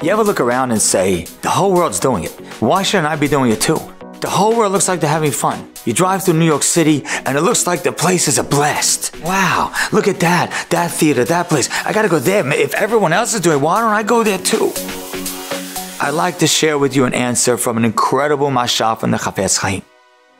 You ever look around and say, the whole world's doing it. Why shouldn't I be doing it too? The whole world looks like they're having fun. You drive through New York City and it looks like the place is a blast. Wow, look at that theater, that place. I gotta go there. If everyone else is doing it, why don't I go there too? I'd like to share with you an answer from an incredible mashal from the Chafetz Chaim.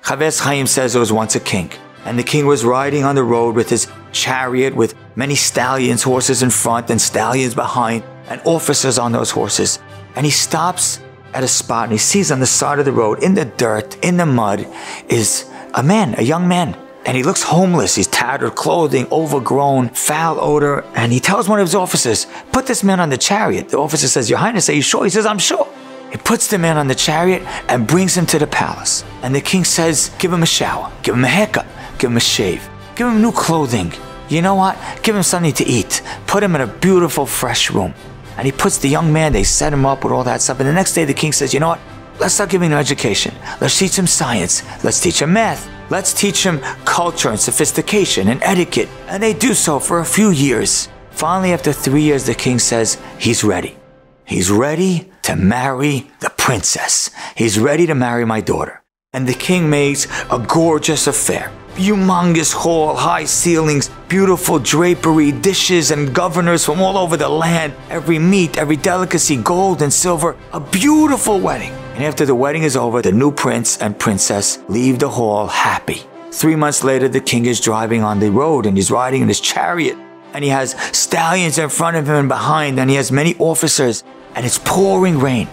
Chafetz Chaim says there was once a king, and the king was riding on the road with his chariot with many stallions, horses in front and stallions behind, and officers on those horses. And he stops at a spot and he sees on the side of the road, in the dirt, in the mud, is a man, a young man. And he looks homeless. He's tattered clothing, overgrown, foul odor. And he tells one of his officers, put this man on the chariot. The officer says, Your Highness, are you sure? He says, I'm sure. He puts the man on the chariot and brings him to the palace. And the king says, give him a shower, give him a haircut, give him a shave, give him new clothing. You know what? Give him something to eat. Put him in a beautiful, fresh room. And he puts the young man, they set him up with all that stuff. And the next day the king says, you know what? Let's start giving him education. Let's teach him science. Let's teach him math. Let's teach him culture and sophistication and etiquette. And they do so for a few years. Finally, after 3 years, the king says, he's ready. He's ready to marry the princess. He's ready to marry my daughter. And the king makes a gorgeous affair. Humongous hall, high ceilings, beautiful drapery, dishes and governors from all over the land, every meat, every delicacy, gold and silver, a beautiful wedding. And after the wedding is over, the new prince and princess leave the hall happy. 3 months later, the king is driving on the road and he's riding in his chariot. And he has stallions in front of him and behind, and he has many officers, and it's pouring rain.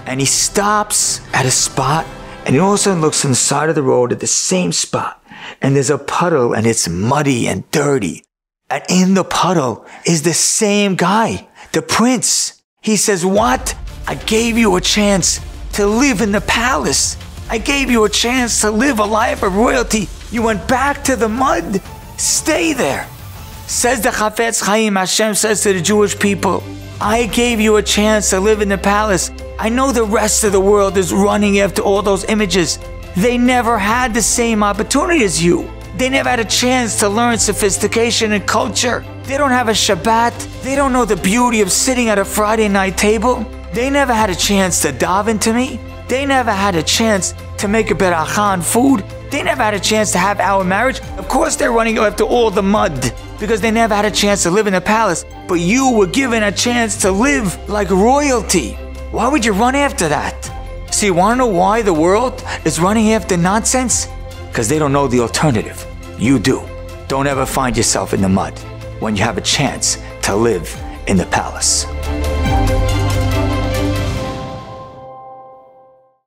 And he stops at a spot, and he all of a sudden looks on the side of the road at the same spot. And there's a puddle and it's muddy and dirty. And in the puddle is the same guy, the prince. He says, what? I gave you a chance to live in the palace. I gave you a chance to live a life of royalty. You went back to the mud. Stay there. Says the Chafetz Chaim, Hashem says to the Jewish people, I gave you a chance to live in the palace. I know the rest of the world is running after all those images. They never had the same opportunity as you. They never had a chance to learn sophistication and culture. They don't have a Shabbat. They don't know the beauty of sitting at a Friday night table. They never had a chance to daven to me. They never had a chance to make a beracha on food. They never had a chance to have our marriage. Of course they're running after all the mud because they never had a chance to live in the palace. But you were given a chance to live like royalty. Why would you run after that? So you want to know why the world is running after nonsense? Because they don't know the alternative. You do. Don't ever find yourself in the mud when you have a chance to live in the palace.